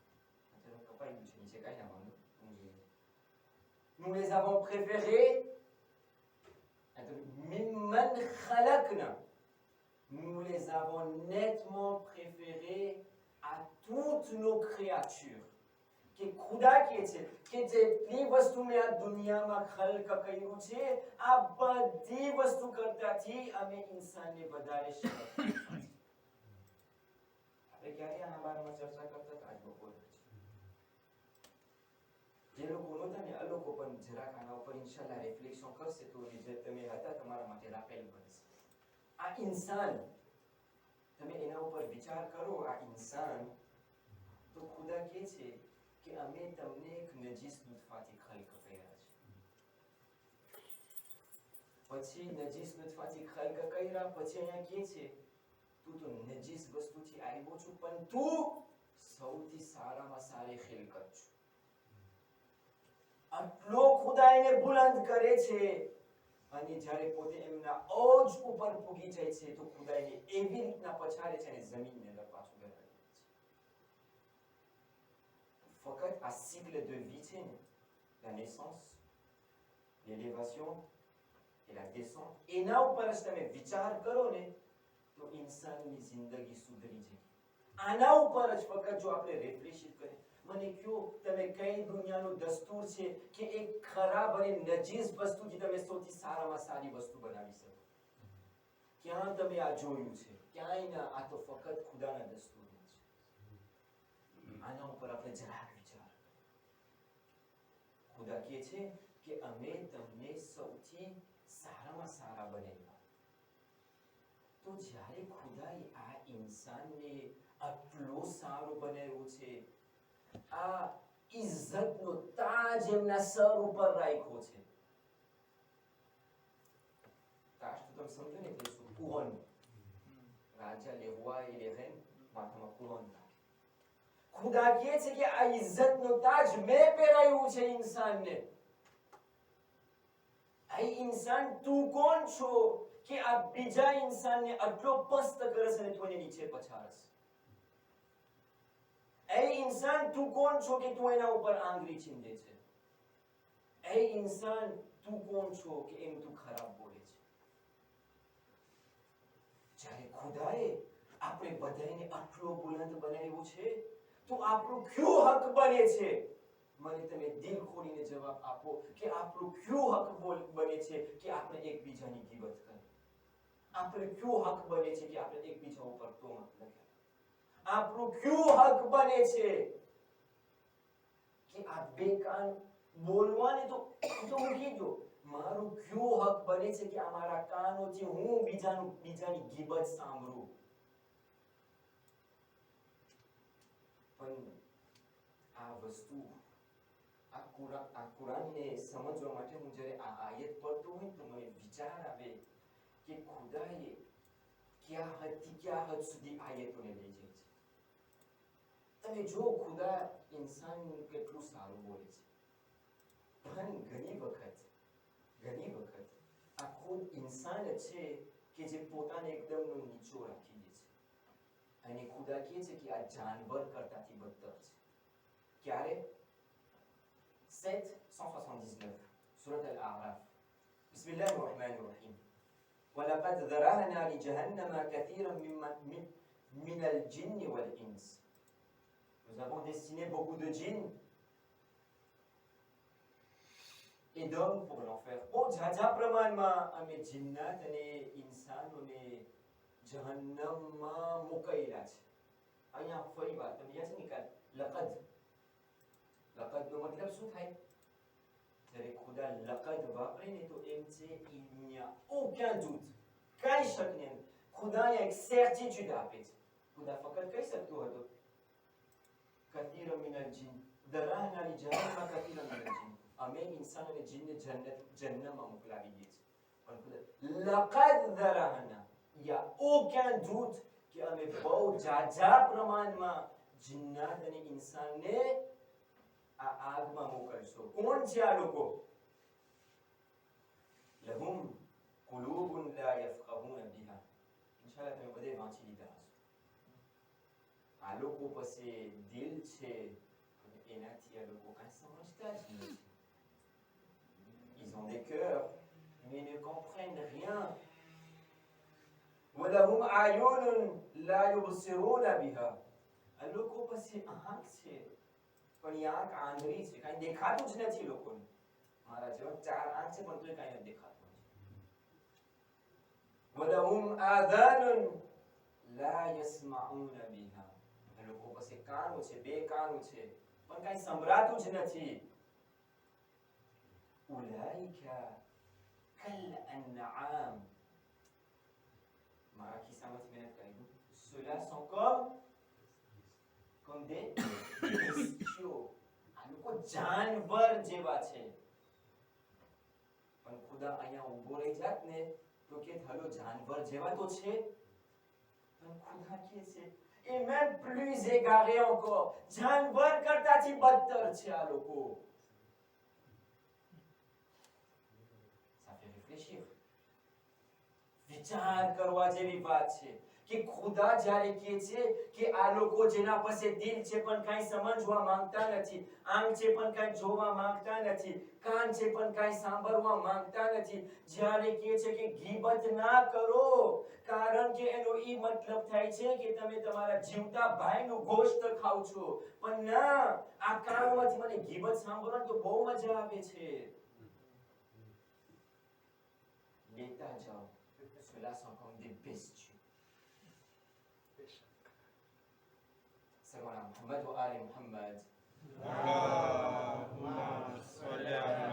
[SPEAKER 1] Nous les avons préférés mimman khalaqna. Nous les avons nettement préférés à toutes nos créatures. કે ખુદા કહે છે કે જેટલી વસ્તુ મેં આ દુનિયામાં ખલ્ક કર્યું છે આ બધી વસ્તુ કરતાથી અમે ઇન્સાનને વધારે શરફ આપણે ક્યારે આના બારામાં ચર્ચા કરતા હતા? આજ બપોરે જે લોકો નહોતા ને આ લોકો પણ જરાક આના ઉપર ઇન્શાલ્લાહ રિફ્લેક્શન કરશે તો જે તમે હતા તમારા માટે રાપેલ બનશે. આ ઇન્સાન તમે એના ઉપર વિચાર કરો. આ ઇન્સાન તો ખુદા કહે છે કે અમે તમને એક નજીસ નુતફાથી ખલ્ક કર્યા છે. પછી નજીસ નુતફાથી ખલ્ક કર્યા પછી અહીંયા કહે છે તું તો નજીસ વસ્તુથી આવ્યો છું પણ તું સૌથી સારામાં સારી ખિલકત છું. આટલો ખુદા એને બુલંદ કરે છે અને જ્યારે પોતે એમના ઓજ ઉપર પૂગી જાય છે તો ખુદા એને એવી રીતના પછાડે છે અને જમીનની અંદર પાછું ગરાડે છે. ફક્ત આ cycle de vie છે ને, la naissance, l'élévation et la descente, એના ઉપર જ તમે વિચાર કરો ને તો ઇન્સાનની જિંદગી સુધરી જાય. આના ઉપર જ ફક્ત જો આપણે રિફ્રેશ કરીએ. મને કયો તમે કઈ દુનિયાનું દસ્તુર છે કે એક ખરાબ અને નજીસ વસ્તુથી તમે સૌથી સારામાં સારી વસ્તુ બનાવી શકો? ક્યાં તમે આ જોયું છે? ક્યાંય ના. આ તો ફક્ત ખુદાના દસ્તુર છે. આના ઉપર આપણે જરાક વિચાર. ખુદા કહે છે કે અમે તમને સૌથી સારામાં સારા બનાવ્યા. તો જ્યારે ખુદાએ આ ઇન્સાનને આટલો સારો બનાવ્યો છે, આ ઇજ્જતનો તાજ એમના સર ઉપર રાખ્યો છે. તાજ તો તમે સમજો ને કે શું couronne. રાજા les rois et les reines માથામાં couronne રાખે. ખુદા કહે છે કે આ ઇજ્જતનો તાજ મેં પહેરાવ્યું છે ઇન્સાનને. આ ઇન્સાન તું કોણ છો કે આ બીજા ઇન્સાનને આટલો પસ્ત કરે છે અને તું એને નીચે પછાડે? એ ઇન્સાન તું કોણ છો કે તું એના ઉપર આંગળી ચીંધે છે? એ ઇન્સાન તું કોણ છો કે એમ તું ખરાબ બોલે છે? ખુદાએ આપણે બધાને આટલો બુલંદ બનાવ્યો છે તો આપણો કયો હક બને છે? મને તમે દિલ ખોલીને જવાબ આપો કે આપણો કયો હક બને છે કે આપણે એકબીજાની ગીબત કરીએ? આપણે કયો હક બને છે કે આપણે એકબીજા ઉપર તોમત લગાવીએ? આપણો કયો હક બને છે કે આ બેકાન બોલવાને તો મૂકી દો, મારો કયો હક બને છે કે અમારા કાનોથી હું બીજાની ગીબત સાંભળું? પણ આ વસ્તુ આ કુરાનને સમજવા માટે હું જ્યારે આ આયત પડતો હોય તો મને વિચાર આવે કે ખુદાએ ક્યાં હદથી ક્યાં હદ સુધી આયતોને લઈ જાય છે. તમે જો ખુદા ઇન્સાન કેટલું સારું બોલે છે, પણ ઘણી વખત આ ખુદ ઇન્સાન છે કે જે પોતાને એકદમ નીચો રાખી દે છે અને ખુદા કહે છે કે આ જાનવર કરતાથી બદતર છે. ક્યારે? 779 سورة الأعراف. بسم الله الرحمن الرحيم. ولقد ذرأنا لجهنم كثيرا من الجن والإنس. Nous avons destiné beaucoup de djinns et d'hommes pour l'enfer. બહુ ઝાઝા પ્રમાણમાં અમે જિન્નાત અને ઇન્સાનોને જહન્નમમાં મુકાયેલા છે. અહીંયા ફરી વાર તમે યાદ છે ને લકદ નો મતલબ શું થાય? જ્યારે ખુદા લકદ વાપરે ને તો એમ છે il n'y a aucun doute, કઈ શક નહીં. ખુદાને એક certitude આપે છે. ખુદા ફક્ત કહી શકતો હતો કથીર મિનલ જીન દરાહના લિજહન્નમ કથીર મિનલ જીન, અમે ઇન્સાનોને જીનને જન્નતમાં મોકલાવી દઈએ છીએ. પણ ખુદા લકદ દરાહના, il y a aucun doute કે અમે બહુ ઝાઝા પ્રમાણમાં જિન્નાત અને ઇન્સાનને આ આગમાં મોકલશો. કોણ છે આ લોકો? લહુમ કુલુબુન લા યફકહૂન બિહા. ઇન્શાઅલ્લાહ તમે બધે વાંચી લીધા હશો. આ લોકો પાસે દિલ છે પણ એનાથી આ લોકો કાંઈ સમજતા જ નથી. Ils ont des cœurs mais ne comprennent rien. وَلَهُمْ أَعْيُنٌ لَا يُبْصِرُونَ بِهَا. આ લોકો પાસે આંખ છે પણ એ આંખ આંધળી છે, કાંઈ દેખાતું જ નથી લોકોને. મારા જેવા 4 આંખ છે પણ તોય કાંઈ નથી દેખાતું. وَلَهُمْ آذَانٌ لَا يَسْمَعُونَ بِهَا. આ લોકો પાસે કાનો છે, 2 કાનો છે પણ કાંઈ સંભળાતું જ નથી. أُولَئِكَ كَالْأَنْعَامِ. મારા ખિસ્સામાંથી મહેનત કરી દઉં. Ceux-là sont comme des bestiaux. આ લોકો જાનવર જેવા છે. પણ ખુદા અહીંયા ઊભો રહી જાત ને તો કે હલો જાનવર જેવા તો છે, પણ ખુદા કહે છે et même plus égaré encore, જાનવર કરતાથી બદતર છે આ લોકો. Ça fait réfléchir. વિચાર કરવા જેવી વાત છે કે ખુદા જ્યારે કહે છે કે આ લોકો જેના પાસે દિલ છે પણ કાંઈ સમજવા માંગતા નથી, આંખ છે પણ કાંઈ જોવા માંગતા નથી, કાન છે પણ કાંઈ સાંભળવા માંગતા નથી, જ્યારે કહે છે કે ગીબત ના કરો કારણ કે એનો ઈ મતલબ થાય છે કે તમે તમારા જીવતા ભાઈનું ગોશ્ત ખાવ છો. પણ ના, આ કાનમાંથી મને ગીબત સાંભળવાની તો બહુ મજા આવે છે. લેતા જાઓ. Ceux-là sont comme des bestiaux. Salam ala Muhammad wa ali Muhammad.
[SPEAKER 2] Allahumma salli ala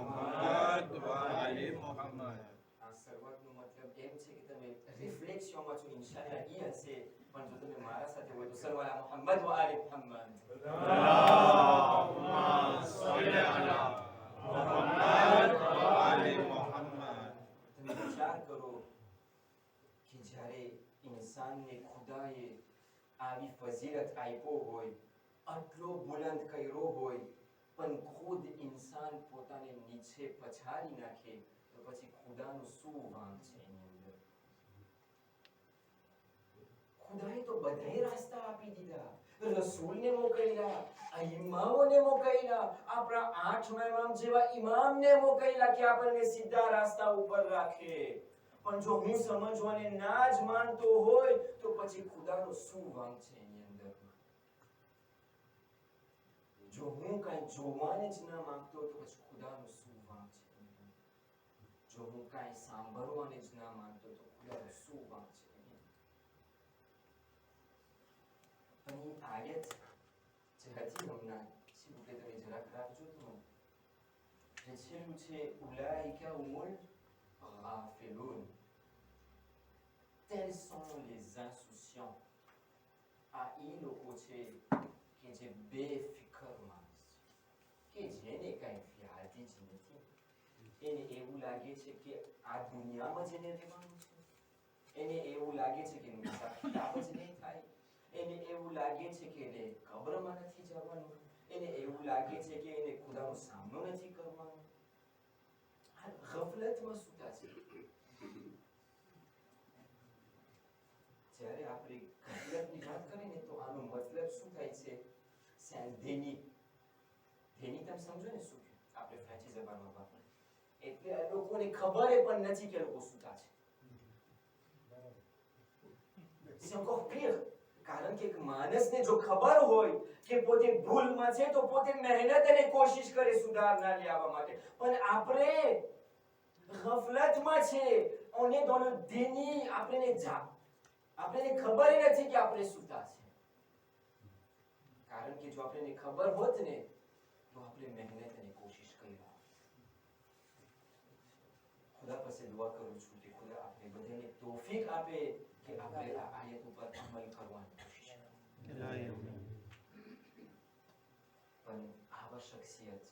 [SPEAKER 2] Muhammad wa ali Muhammad.
[SPEAKER 1] આ શરૂઆતનો મતલબ એમ છે કે તમે રિફ્લેક્શનમાં છો, ઇન્શાઅલ્લાહ ઈ હશે. પણ જો તમે મારા સાથે હોય તો સલ્લુ અલા મુહમ્મદ વ આલી Muhammad.
[SPEAKER 2] Allahumma salli ala Muhammad wa ali Muhammad.
[SPEAKER 1] તમે વિચાર કરો કે જ્યારે ઇન્સાનને ખુદાએ આવી ફઝીલત આપ્યો હોય, આટલો બુલંદ કર્યો હોય, પણ ખુદ ઇન્સાન પોતાને નીચે પછાડી નાખે તો પછી ખુદાનું શું વાંક છે એની અંદર? ખુદાએ તો બધાય રાસ્તા આપી દીધા. રસૂલને મોકલ્યા, આ ઇમામોને મોકલ્યા, આપણા 8 ઇમામ જેવા ઇમામને મોકલ્યા કે આપણને સીધા રાસ્તા ઉપર રાખે. પણ જો હું સમજવાને ના જ માનતો હોય તો પછી ખુદાનો શું વાંક છે એની અંદર? જો હું કાંઈ જોવાને જ ના માંગતો તો પછી ખુદાનો શું વાંક છે? જો હું કાંઈ સાંભળવાને જ ના માંગતો તો ખુદાનો શું વાંક છે? પણ એ આયત જે હતી હમણાં, સિમ્પલે તમે જરાક રાખજો તો જે છેલ્લું છે, ઉલાઈકા હુમુલ ગાફિલૂન. Tels sont les insouciants. આ એ લોકો છે કે જે બેફિકર માણસ છે, કે જેને કાંઈ વ્યાધિ જ નથી. એને એવું લાગે છે કે આ દુનિયામાં જેને રહેવાનું છે, એને એવું લાગે છે કે હિસાબ જ નહીં થાય, એને એવું લાગે છે કે એને કબ્રમાં નથી જવાનું, એને એવું લાગે છે કે એને ખુદાનો સામનો નથી કરવાનો. આ ગફલતમાં સૂતા છે. જ્યારે આપણે ગફલતની વાત કરીએ ને તો આનો મતલબ શું થાય છે? ધેની તમે સમજો ને શું આપણે ફ્રેન્ચી જબાનમાં વાપરીએ, એટલે આ લોકોને ખબર પણ નથી કે લોકો સૂતા છે. કારણ કે માણસને જો ખબર હોય કે પોતે ભૂલમાં છે તો પોતે મહેનત અને કોશિશ કરે સુધારણા લાવવા માટે, પણ આપણે ગફલતમાં છે. ઓને દોનો દેની આપણને ખબર નથી કે આપણે સૂતા છે. કારણ કે જો આપણને ખબર હોત ને તો આપણે મહેનત અને કોશિશ કરી હોત. ખુદા પાસે દુઆ કરું છું કે ખુદા આપણે બધાને તૌફીક આપે કે આપણે આ આયત ઉપર અમલ કરવાની કોશિશ કરીએ. પણ આવા શખ્સિયત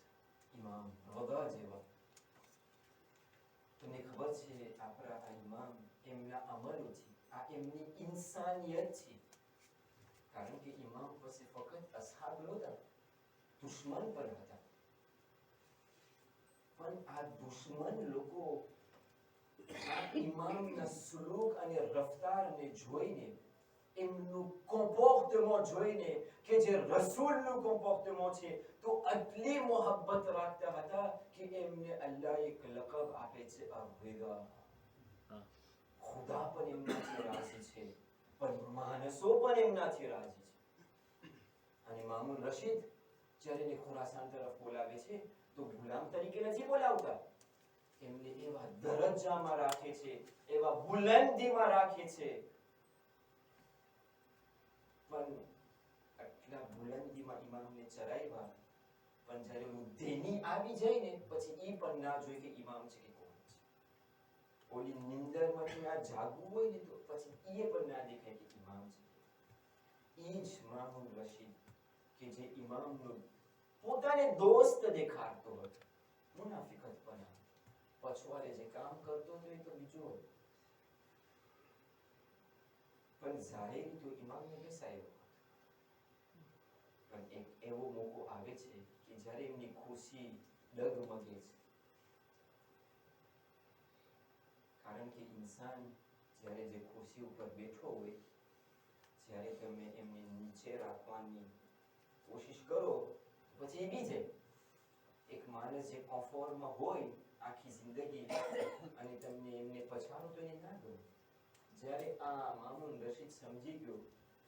[SPEAKER 1] ઇમામ રદા જેવા, તમને ખબર છે આપણા આ ઇમામ એમના અમલોથી, આ એમની ઇન્સાનિયતથી, કારણ કે ઇમામ પાસે ફક્ત અસહાબ નહોતા, દુશ્મન પણ હતા. પણ આ દુશ્મન લોકો આ ઇમામના સુલૂક અને રફતારને જોઈને, એમનું કોમ્પોર્ટમેન્ટ જોઈને કે જે રસૂલનું કોમ્પોર્ટમેન્ટ છે, તો આટલી મોહબ્બત રાખતા હતા કે એમને અલ્લાહ એક લકબ આપે છે, અર-રિદા. ખુદા પણ એમનાથી રાજી છે, પણ માણસો પણ એમનાથી રાજી છે. અને મામૂન રશીદ જ્યારે એને ખુરાસાન તરફ બોલાવે છે તો ગુલામ તરીકે નથી બોલાવતા, એમને એવા દરજ્જામાં રાખે છે, એવા બુલંદીમાં રાખે છે. પણ આટલા બુલંદીમાં ઇમામને ચરાવ્યા, પણ જ્યારે દેની આવી જાય ને પછી ઈ પણ ના જોઈ કે ઇમામ છે કે કોણ છે. ઓલી નિંદરમાંથી ના જાગવું હોય ને તો પછી ઈ પણ ના દેખાય કે ઇમામ છે. ઈ જ મામૂન રશીદ કે જે ઇમામનો પોતાને દોસ્ત દેખાડતો હતો, મુનાફિકત પણ પછવાડે જે કામ કરતો હતો એ તો બીજું હતું, પણ ઝાહિરી તો ઇમામને બેસાયો. પણ એક એવો મોકો આવે છે કે જ્યારે એમની ખુશી ડગમગે છે. કારણ કે ઇન્સાન જ્યારે જે ખુરશી ઉપર બેઠો હોય, જ્યારે તમે એમને નીચે રાખવાની કોશિશ કરો પછી એ બીજે એક માણસ જે કમ્ફર્ટમાં હોય આખી જિંદગી અને તમને એમને પછાડો તો એને ના ગમે. જ્યારે આ મામૂન રશીદ સમજી ગયો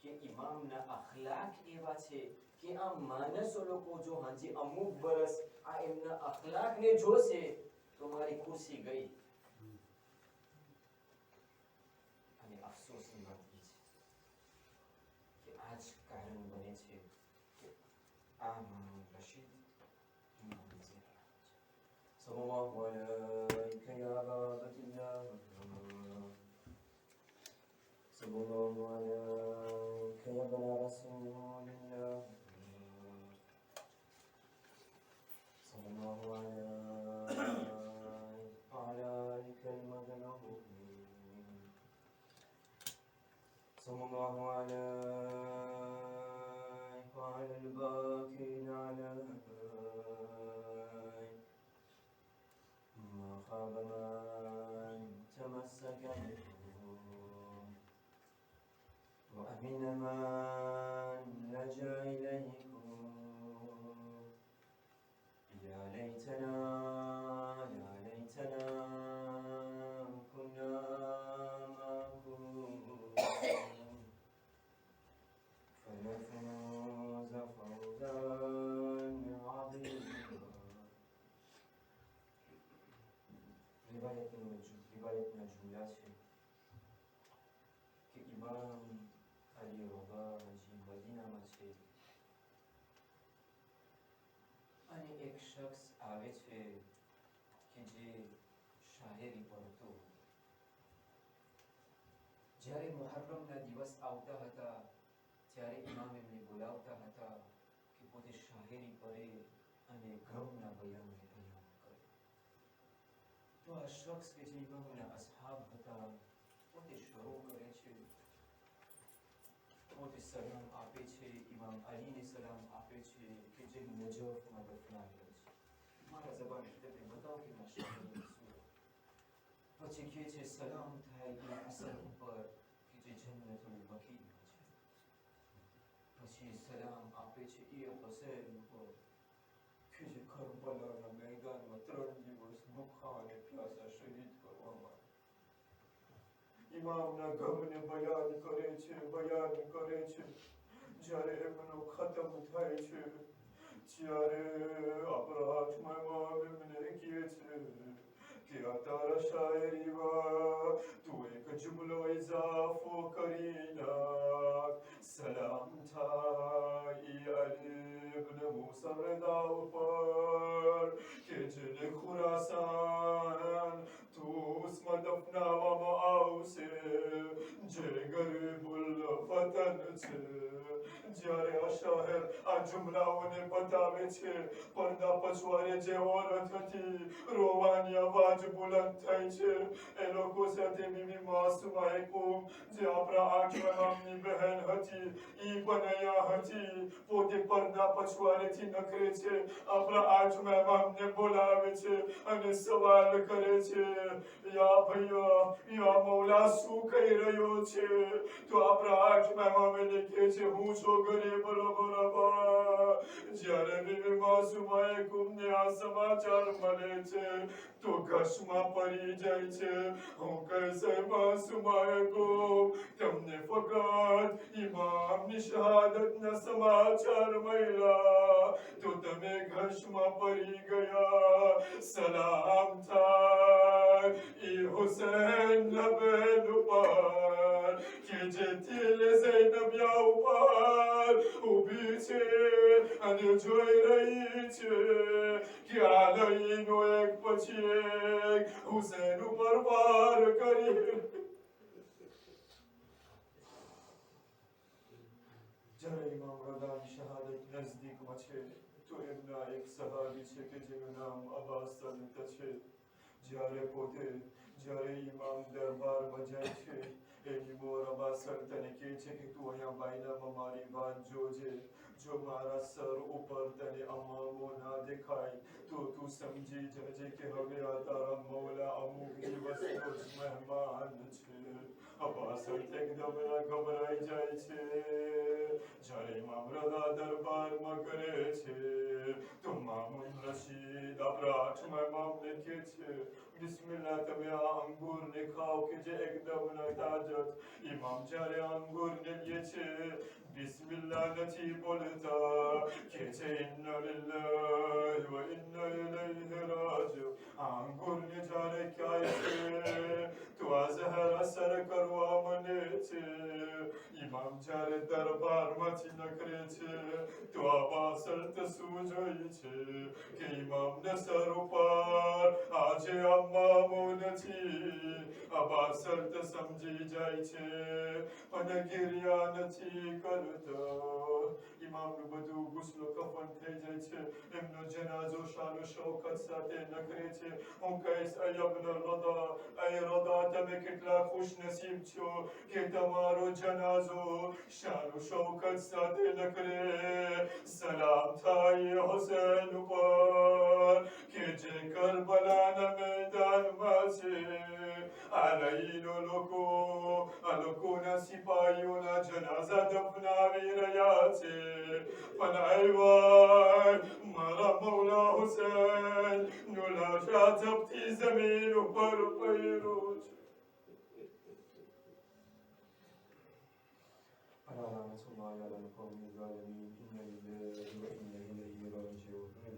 [SPEAKER 1] કે ઇમામના અખલાક એવા છે કે આ માણસો લોકો જો હજી અમુક વર્ષ આ એમના અખલાકને જોશે તો મારી ખુશી ગઈ. અને અફસોસની વાત એ છે કે આ જ કારણ બને છે કે આ મામૂન રશીદ ઇમામ ઝેરા સલ્લલ્લાહુ અલૈહિ યા બાબતિલ્લાહ સલ્લલ્લાહુ અલૈહિ યા બના રસૂલિલ્લાહ સલ્લલ્લાહુ અલૈહિ وعلى آلك المظلومين صلى الله عليه وعلى الباقين عليه ما خاب من تمسك به وأمن من لجأ إليكم يا ليتنا كنا શખ્સ આવે છે કે જે શાયરી પડતો. જ્યારે મુહર્રમના દિવસ આવતા હતા ત્યારે ઇમામ એમને બોલાવતા હતા કે પોતે શાયરી પડે અને ગમના બયાનને બયાન કરે. તો આ શખ્સ કે જે ઇમામના અસહાબ હતા પોતે શરૂ કરે છે, પોતે સલામ આપે છે, ઇમામ અલીને સલામ આપે છે કે જે નજફમાં દફનાવેલ છે. મારા જબાન તમને બતાવો કે ના શાયરી શું. પછી કહે છે સલામ થાય એ હસન ઉપર કે જે જન્નતુલ બકીમાં છે. પછી સલામ આપે છે એ હુસૈન ઉપર કે જે કરબલાના મેદાનમાં 3 દિવસ ભૂખા અને પ્યાસા શહીદ કરવામાં. ઇમામના ગમને બયાન કરે છે. જ્યારે એમનો ખતમ થાય છે ત્યારે આપણા ઇમામ એમને કહે છે કે આ તારા શાયરીમાં તું એક જુમલો ઇજાફો કરી નાખ. સલામ થાય અલી ઇબ્ન મૂસા રદા ઉપર કે જેને ખુરાસાન તુસમાં દફનાવવામાં આવશે, જે ગરીબુલ વતન છે. જ્યારે આ શાયર આ જુમલાઓને બતાવે છે પડદા પછવાડે જે ઓરત હતી રોવાની અવાજ બુલંદ થઈ છે. એ લોકો સાથે બીબી માસુમા યકૂબ જે આપણા આઠમાની બહેન હતી ઈ પણ અહીંયા હતી. પોતે પડદા પછવાડેથી નખરે છે, આપણા આઠમાને બોલાવે છે અને સવાલ કરે છે યા ભૈયા યા મૌલા શું કહી રહ્યો છે. તો આપણા આઠમા મને કહે છે હું છું ગરીબ લોકોના. જ્યારે બીબી માસુમા યકૂબને આ સમાચાર મળે છે તો ઘસમાં પડી જાય છે. હું કહેશે માસુમા યકૂબ તમને ફક્ત ઇમામની શહાદતના સમાચાર મળ્યા તો તમે ઘસમાં પડી ગયા. સલામ થાય એ હુસૈન બેન ઉપર કે જે દિલ ઝૈનબિયા ઉપર ઊભી છે અને જોઈ રહી છે કે આલયનો એક પછી એક હુસૈન ઉપર વાર કરી. જ્યારે ઇમામ રદાની શહાદત નજદીકમાં છે તો એમના એક સહાબી છે કે જેનું નામ અબ્બાસ સલ્ત છે. જ્યારે ઇમામ દરબારમાં જાય છે એની મોર અબ્બાસ સલ્તને કહે છે કે તું અહીંયા બાયનામાં મારી વાત જોજે. જો મારા સર ઉપર તને અમામો ના દેખાય તો તું સમજી જજે કે હવે આ તારા મૌલા અમુક દિવસનો જ મહેમાન છે. અબ્બાસ સલ્ત એકદમ ગભરાઈ જાય છે. જ્યારે ઇમામ રદા દરબારમાં કરે છે તો મામૂન રશીદ આપણા આઠમા ઇમામને કહે છે બિસ્મિલ્લાહ તમે આ અંગૂરને ખાઓ કે જે એકદમ તાજત. ઇમામ જ્યારે અંગૂરને લે છે બિસ્મિલ્લાહ નથી બોલતા કે છે ઇન્ના લિલ્લાહિ વ ઇન્ના ઇલૈહિ રાજિઉન. આ અંગૂરને જ્યારે ખાય છે તો આ ઝહર અસર કરવા માંડે છે. ઇમામ જ્યારે દરબારમાંથી નકરે છે તો અબ્બાસ સલ્ત શું જોઈ છે કે ઇમામના સર ઉપર આજે અમામો નથી. અબ્બાસ સલ્ત સમજી જાય છે પણ ગિર્યા નથી કરતો. ઇમામનું બધું ગુસ્લો કફન થઈ જાય છે. એમનો જનાઝો શાન શૌકત સાથે નકરે છે. હું કહીશ અયબન રદા અય રદા તમે કેટલા ખુશ નસીબ છો કે તમારો જનાઝો શાન શૌકત સાથે નકરે. સલામ થાય હુસૈન ઉપર કે જે કરબલાના મેદાનમાં છે. આ લોકોના સિપાહીઓના જનાઝા દફનાવી રહ્યા છે પણ આવ્યા મારા મૌલા હુસૈન નો લાશા ઝબતી જમીન ઉપર પડ્યો છે. رحمة الله على القوم الظالمين إن لله وإنا إليه راجعون.